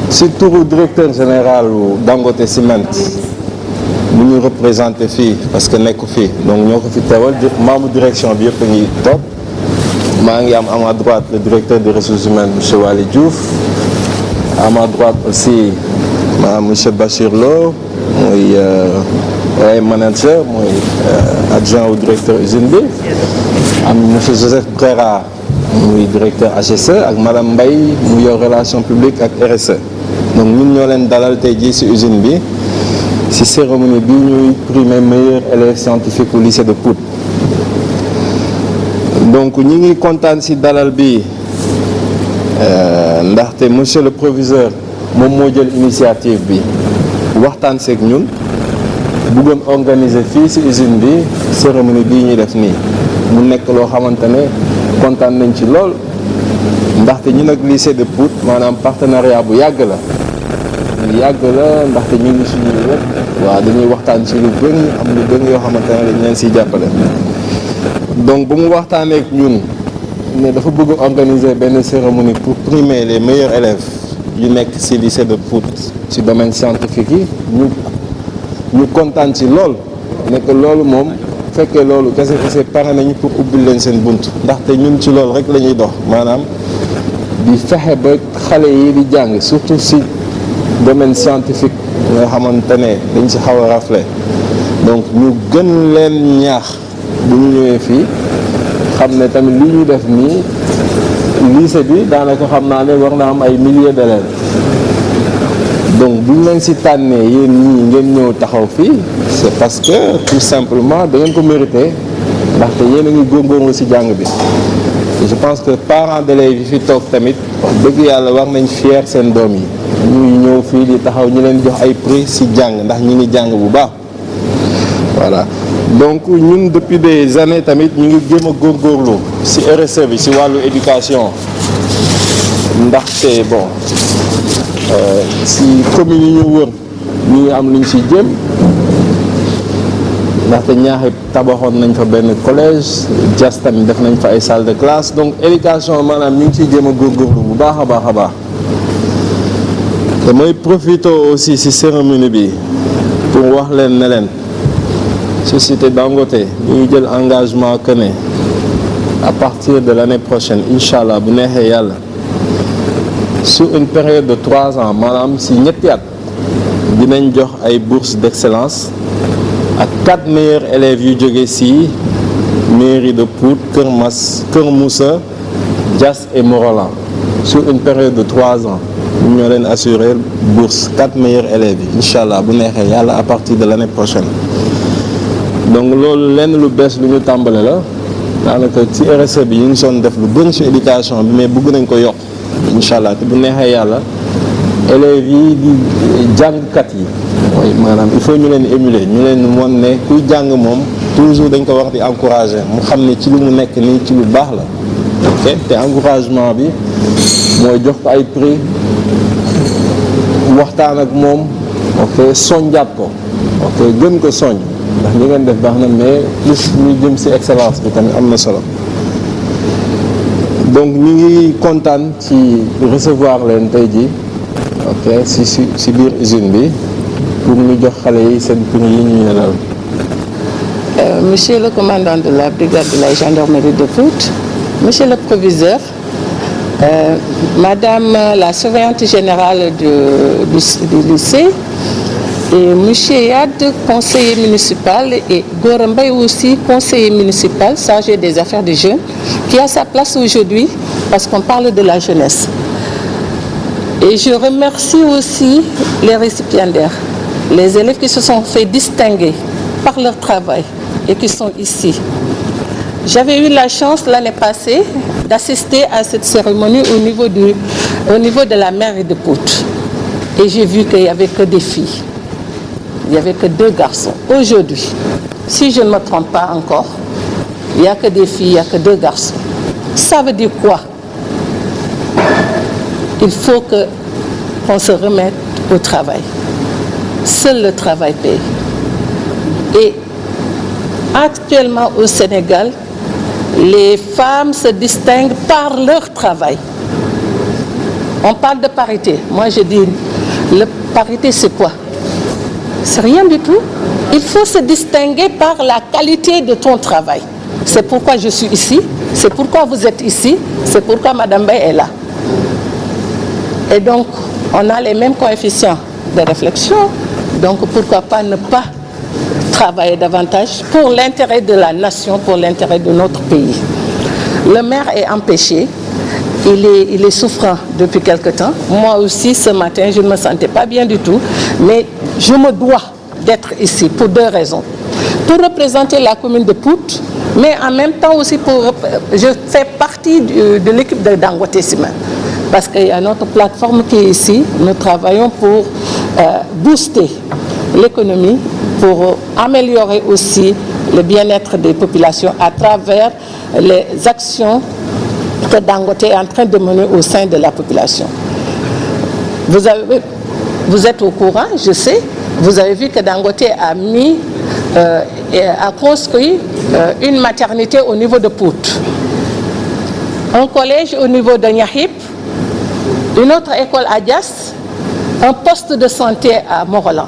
si turu directeur général Dangote Cement bu ñu représenté fii parce que nekku fii donc ñoo ko fi teewal membre direction bi yëpp a ngi toog maa ngi am à ma droite le directeur des ressources humaines monsieur Waly Diouf à ma droite aussi monsieur Bachir Lo mooy manager mooy adjoint au directeur usine bi am monsieur Joseph Brera muy directeur HSE ak madame Mbaye mu yor relation publique ak RSE donc ñun ñoo leen dalal tey jii ci usine bi ci cérémonie bi ñuy primer meilleur élève scientifique au lycée de Pout. Donc ñi ngi kontaan ci dalal bi ndaxte monsieur le proviseur moom moo jël initiative bi waxtaan seeg ñun bëggoon organiser fii ci usine bi cérémonie bii ñuy def nii mu nekk loo xamante ne kontaan nañ ci lool ndaxte ñun ak lycée de Pout maanaam partenariat bu yàgg la ndaxte ñu ngi suñu wet waaw dañuy waxtaan ci lu bëri am lu bëri yoo xamante ne dañ leen siy jàppale donc bu mu waxtaanee ak ñun ne dafa bëgg organiser benn cérémonie pour primer les meilleurs élèves yu nekk ci lycée de Pout ci domaine scientifique yi ñu kontaan ci lool nekk loolu moom fekkee loolu kese pare nañu pour ubbil leen seen bunt ndaxte ñun ci loolu rek la ñuy dox maanaam di fexe ba xale yi di jàng surtout ci domaine scientifique nga xamante ne dañ ci xaw a rafle donc ñu gën leen ñaax bu ñu ñëwee fii xam ne tamit li ñu def nii lycée bi daanaka xam naa ne war na am ay milliers d'élèves donc bu ñu leen ci tànnee yéen ñii ngeen ñëw taxaw fii c'est parce que tout simplement da ngeen ko mérité ndaxte yéen a ngi góorgóorlu ci jàng bi je pense que parents d'élèves yi fi toog tamit wax dëgg yàlla war nañ fier seen doom yi ñuy ñëw fii di taxaw ñu leen jox ay prix ci jàng ndax ñi ngi jàng bu baax voilà donc ñun depuis des années tamit ñu ngi jéem a góorgóorlu ci RSE bi ci wàllu éducation ndaxte bon ci communes yi ñu wër ñu ngi am luñ ci jëm ndaxte ñaaxi tabaxoon nañ fa benn collège Diass tamit def nañ fa ay salle de classe donc éducation maanaam ñu ngi ciy jéem a góorgóorlu bu baax a baax damay profiter aussi ci cérémonie bi pour wax leen ne leen société Dangote ñu ngi jël engagement que ne à partir de l'année prochaine incha allah bu neexee yàlla sur une période de 3 ans maanaam ci ñetti at dinañ jox ay bourses d'excellence ak 4 meilleurs élèves yu jóge ci mairie de Pout, Kër Moussa, Diass et Morolan sur une période de 3 ans ñu ñoo leen assurer bourse 4 meilleurs élèves yi incha allah bu neexee yàlla à partir de l'année prochaine donc loolu lenn lu bees lu ñu tàmbale la daanaka ci RSE bi ñu ngi soon def lu bëri ci éducation bi mais bëgg nañ ko yokk incha allah te bu neexee yàlla élèves yi di jàngkat yi mooy maanaam il faut ñu leen émuler ñu leen won ne kuy jàng moom toujours dañ ko wax di encourager mu xam ne ci lu mu nekk nii ci lu baax la ok te encouragement bi mooy jox ko ay prix waxtaan ak moom ok soñjaat ko ok gën ko soñ ndax li ngeen def baax na mais plus ñu jëm ci excellence bi tamit am na solo donc ñu ngi kontaan ci recevoir leen tey ji ok ci biir usine bi pour ñu jox xale yi seen prix yi ñu nelal. Monsieur le commandant de la brigade de la gendarmerie de Pout, monsieur le proviseur, madame la surveillante générale du lycée, et monsieur Yad, conseiller municipal, et Gora Mbaye aussi, conseiller municipal chargé des affaires des jeunes, qui a sa place aujourd'hui parce qu'on parle de la jeunesse. Et je remercie aussi les récipiendaires, les élèves qui se sont fait distinguer par leur travail et qui sont ici. J'avais eu la chance l'année passée d'assister à cette cérémonie au niveau de la mairie de Pout. Et j'ai vu qu'il n'y avait que des filles. Il n'y avait que 2 garçons. Aujourd'hui, si je ne me trompe pas encore, il n'y a que des filles, il n'y a que 2 garçons. Ça veut dire quoi? Il faut qu'on se remette au travail. Seul le travail paye. Et actuellement au Sénégal, les femmes se distinguent par leur travail. On parle de parité. Moi, je dis, la parité, c'est quoi? C'est rien du tout. Il faut se distinguer par la qualité de ton travail. C'est pourquoi je suis ici, c'est pourquoi vous êtes ici, c'est pourquoi Madame Bay est là. Et donc, on a les mêmes coefficients de réflexion. Donc, pourquoi pas ne pas travailler davantage pour l'intérêt de la nation, pour l'intérêt de notre pays. Le maire est empêché. Il est souffrant depuis quelque temps. Moi aussi, ce matin, je ne me sentais pas bien du tout. Mais je me dois d'être ici pour 2 raisons. Pour représenter la commune de Pout, mais en même temps aussi je fais partie de l'équipe de Dangote Ciment. Parce qu'il y a notre plateforme qui est ici. Nous travaillons pour booster l'économie, pour améliorer aussi le bien-être des populations à travers les actions que Dangote est en train de mener au sein de la population. Vous êtes au courant, je sais, vous avez vu que Dangote a construit une maternité au niveau de Pout, un collège au niveau de Niahip, une autre école à Dias, un poste de santé à Morolan.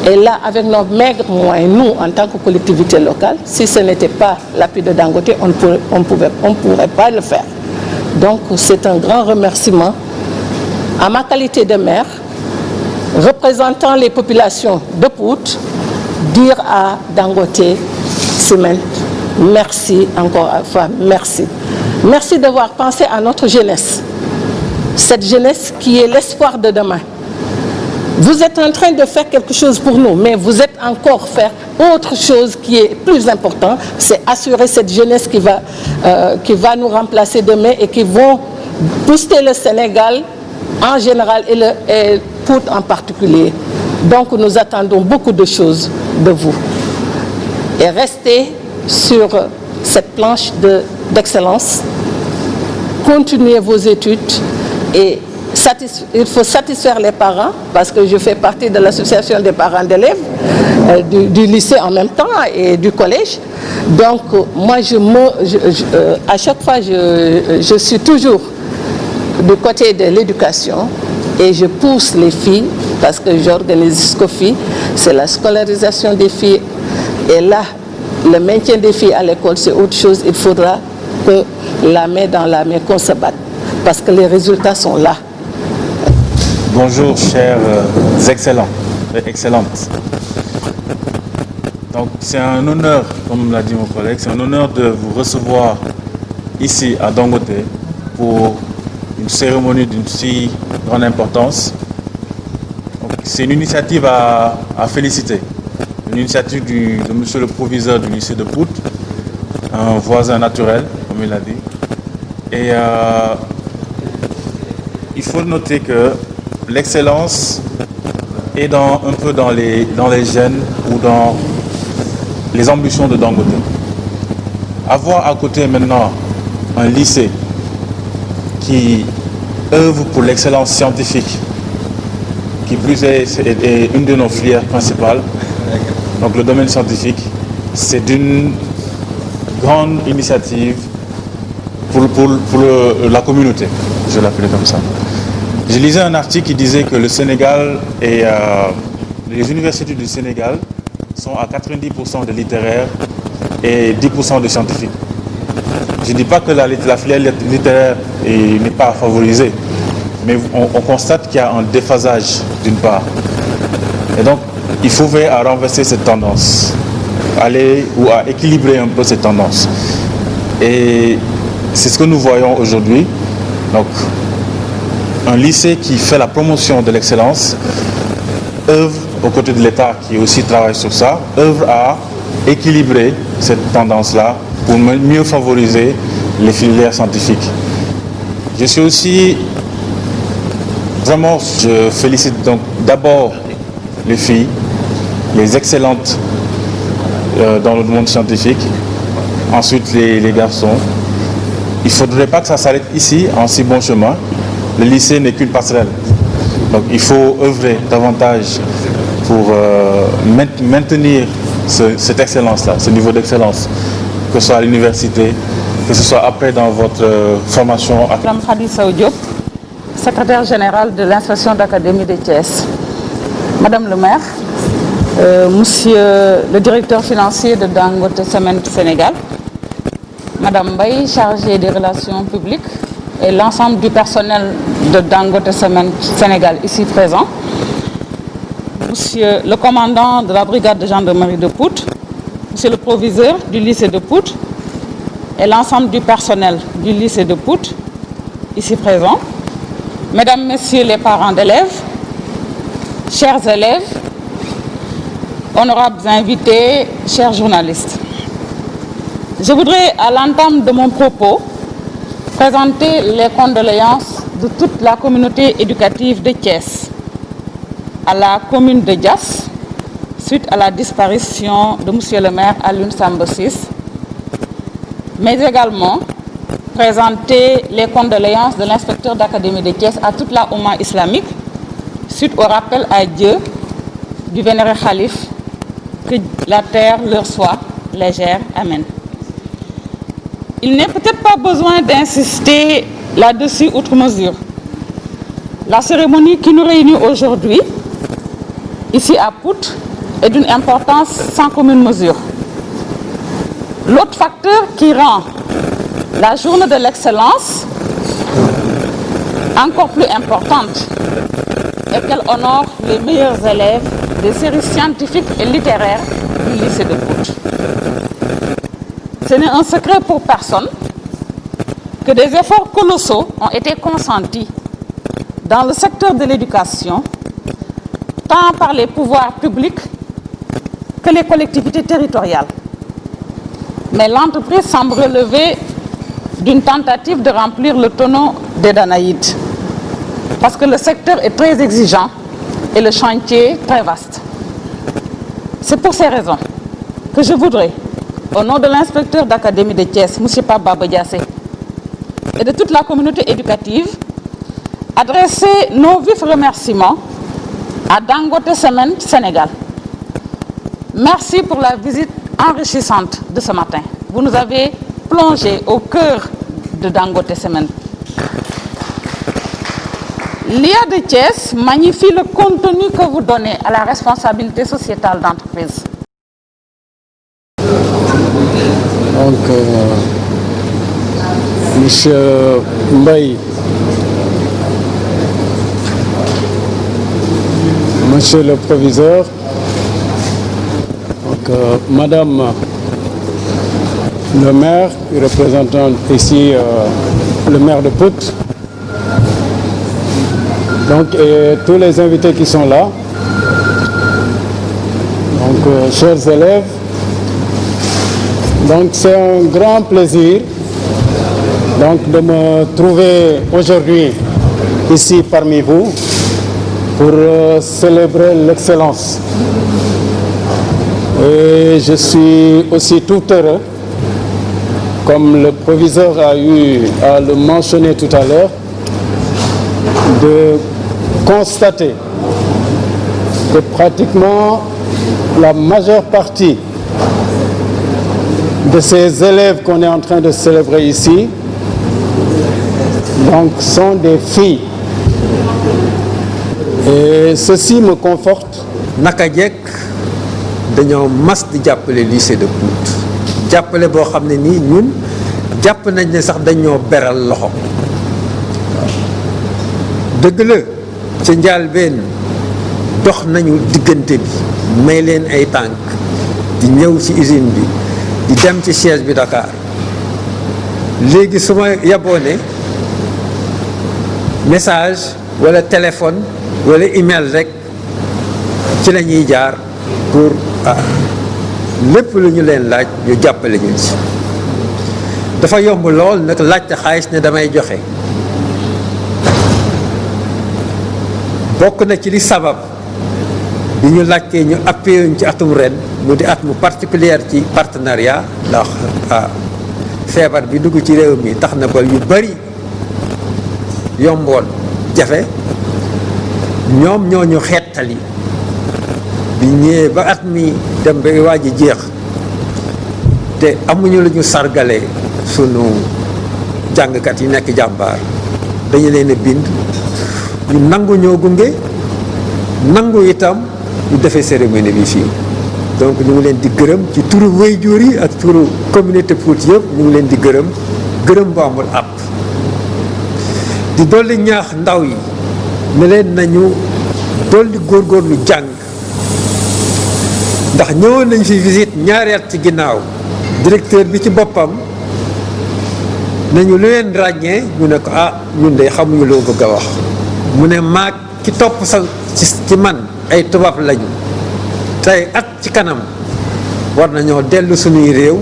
Et là, avec nos maigres moyens, nous, en tant que collectivité locale, si ce n'était pas l'appui de Dangote, on ne pourrait pas le faire. Donc, c'est un grand remerciement à ma qualité de maire, représentant les populations de Pout, dire à Dangote Ciment, merci encore une fois, merci. Merci d'avoir pensé à notre jeunesse, cette jeunesse qui est l'espoir de demain. Vous êtes en train de faire quelque chose pour nous, mais vous êtes encore faire autre chose qui est plus important, c'est assurer cette jeunesse qui va nous remplacer demain et qui vont booster le Sénégal en général et Pout en particulier. Donc nous attendons beaucoup de choses de vous. Et restez sur cette planche d'excellence, continuez vos études et il faut satisfaire les parents, parce que je fais partie de l'association des parents d'élèves du lycée en même temps et du collège. Donc moi, à chaque fois, je suis toujours du côté de l'éducation et je pousse les filles, parce que j'organise SCOFI, c'est la scolarisation des filles. Et là, le maintien des filles à l'école, c'est autre chose. Il faudra que la main dans la main, qu'on se batte, parce que les résultats sont là. Bonjour, chers excellents et excellentes. Donc, c'est un honneur, comme l'a dit mon collègue, c'est un honneur de vous recevoir ici à Dangote pour une cérémonie d'une si grande importance. C'est une initiative à féliciter. Une initiative de monsieur le proviseur du lycée de Pout, un voisin naturel, comme il a dit. Et il faut noter que l'excellence est un peu dans les gènes ou dans les ambitions de Dangote. Avoir à côté maintenant un lycée qui œuvre pour l'excellence scientifique, qui plus est une de nos filières principales, donc le domaine scientifique, c'est d'une grande initiative pour la communauté, je l'appelle comme ça. Je lisais un article qui disait que le Sénégal et les universités du Sénégal sont à 90% de littéraires et 10% de scientifiques. Je ne dis pas que la filière littéraire n'est pas favorisée, mais on constate qu'il y a un déphasage d'une part. Et donc, il faut veiller à renverser cette tendance, à équilibrer un peu cette tendance. Et c'est ce que nous voyons aujourd'hui. Donc, un lycée qui fait la promotion de l'excellence œuvre aux côtés de l'État qui aussi travaille sur ça, œuvre à équilibrer cette tendance-là pour mieux favoriser les filières scientifiques. Je suis aussi vraiment, je félicite donc d'abord les filles, les excellentes dans le monde scientifique. Ensuite, les garçons. Il ne faudrait pas que ça s'arrête ici, en si bon chemin. Le lycée n'est qu'une passerelle. Donc il faut œuvrer davantage pour maintenir cette excellence-là, ce niveau d'excellence, que ce soit à l'université, que ce soit après dans votre formation. Madame Khadija Diop, secrétaire générale de l'inspection d'académie de Thiès. Madame le maire, monsieur le directeur financier de Dangote Cement Sénégal, Madame Mbaye, chargée des relations publiques, et l'ensemble du personnel de Dangote Cement Sénégal ici présent, monsieur le commandant de la brigade de gendarmerie de Pout, monsieur le proviseur du lycée de Pout et l'ensemble du personnel du lycée de Pout ici présent, mesdames, messieurs les parents d'élèves, chers élèves, honorables invités, chers journalistes. Je voudrais, à l'entame de mon propos, présenter les condoléances de toute la communauté éducative de Thiès à la commune de Diass suite à la disparition de monsieur le maire Alioune Samba Ciss, mais également présenter les condoléances de l'inspecteur d'académie de Thiès à toute la Oumma islamique suite au rappel à Dieu du vénéré Khalife, que la terre leur soit légère. Amen. Il n'est peut-être pas besoin d'insister là-dessus outre mesure. La cérémonie qui nous réunit aujourd'hui, ici à Pout, est d'une importance sans commune mesure. L'autre facteur qui rend la journée de l'excellence encore plus importante est qu'elle honore les meilleurs élèves des séries scientifiques et littéraires du lycée de Pout. Ce n'est un secret pour personne que des efforts colossaux ont été consentis dans le secteur de l'éducation, tant par les pouvoirs publics que les collectivités territoriales. Mais l'entreprise semble relever d'une tentative de remplir le tonneau des Danaïdes, parce que le secteur est très exigeant et le chantier très vaste. C'est pour ces raisons que je voudrais, au nom de l'inspecteur d'académie de Thiès, M. Pape Baba Diassé, et de toute la communauté éducative, adresser nos vifs remerciements à Dangote Cement Sénégal. Merci pour la visite enrichissante de ce matin. Vous nous avez plongé au cœur de Dangote Cement. L'IA de Thiès magnifie le contenu que vous donnez à la responsabilité sociétale d'entreprise. Donc, monsieur Mbaye, monsieur le proviseur, donc, madame le maire, représentant ici le maire de Pout, donc, et tous les invités qui sont là, donc, chers élèves, donc c'est un grand plaisir donc, de me trouver aujourd'hui ici parmi vous pour célébrer l'excellence. Et je suis aussi tout heureux, comme le proviseur a eu à le mentionner tout à l'heure, de constater que pratiquement la majeure partie de ces élèves qu'on est en train de célébrer ici, donc, sont des filles. Et ceci me conforte. naka jekk dañoo mas di jàppale lycée de Pout jàppale boo xam ne nii ñun jàpp nañ ne sax dañoo beral loxo dëgg la ca njaalbeen dox nañu diggante bi may leen ay tànk di ñëw ci usine bi di dem ci siège bi Dakar léegi su ma yaboone message wala téléphone wala email rek ci la ñuy jaar pour lépp lu ñu leen laaj ñu jàppale ñu ci dafa yomb lool nag laajte xaalis ne damay joxe bokk na ci li sabab bi ñu laajtee ñu appuyé ci atum ren mu di at mu particulier ci partenariat ndax feebar bi dugg ci réew mi tax na ba yu bari yomboon jafe ñoom ñoo ñu xettali bi ñëwee ba at mi dem ba waaj a jeex te amuñu lu ñu sargalee sunu jàngkat yi nekk jàmbaar dañu leen a bind ñu nangu ñoo gunge nangu itam ñu defee cérémonie bi fii donc ñu ngi leen di gërëm ci turu waajur yi ak turu communauté Pout yëpp ñu ngi leen di gërëm bu amul àpp di dolli ñaax ndaw yi ne leen nañu dolli góorgóorlu jàng ndax ñëwoon nañ fi visite ñaari at ci ginnaaw directeur bi ci boppam nañu lu leen ràññee ñu ne ko ñun de xamuñu loo bëgg a wax mu ne maag ki topp sa ci man ay tubaab lañu tey at ci kanam war nañoo dellu suñuy réew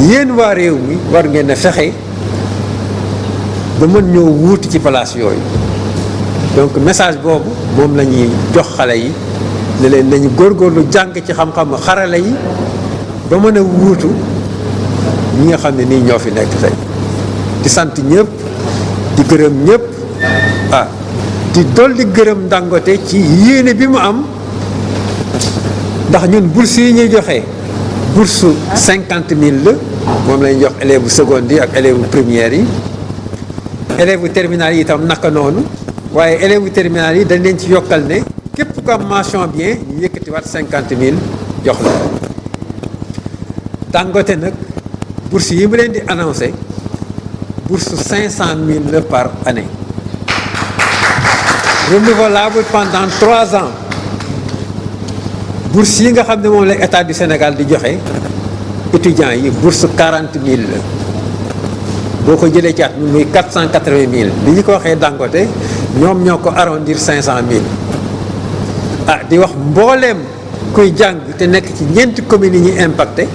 yéen waa réew mi war ngeen a fexe ba mën ñoo wuuti ci place yooyu donc message boobu moom la ñuy jox xale yi ne leen nañu góorgóorlu jàng ci xam-xamu xarala yi ba mën a wuutu ñi nga xam ne nii ñoo fi nekk tey di sant ñëpp di gërëm ñëpp di dolli gërëm Dangote ci yéene bi mu am ndax ñun bourse yi ñuy joxe bourse 50 000 la moom lañuy jox élèves seconde yi ak élèves première yi élèves terminale yi itam naka noonu waaye élèves terminale yi dañ leen ci yokkal ne képp ku am mention bien ñu yëkkatiwaat 50 000 jox la Dangote nag bourse yi mu leen di annoncé bourse 500 000 la par année renouvelable pendant 3 ans bourse yi nga xam ne moom la état du Sénégal di joxe étudiants yi bourse 40 000 la boo ko jëlee ci at mi muy 480 000 bi ñu ko waxee Dangote ñoom ñoo ko arrondir 500 000 di wax mbooleem kuy jàng te nekk ci ñeenti communes yi ñuy impacté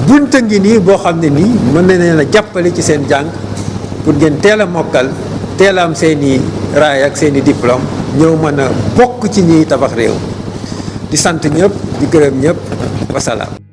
bunta ngi nii boo xam ne nii mën na leen a jàppale ci seen jàng pour ngeen teel a mokkal teel a am seen i raay ak seen i diplôme ñëw mën a bokk ci ñiy tabax réew di sant ñëpp di gërëm ñëpp wasalaam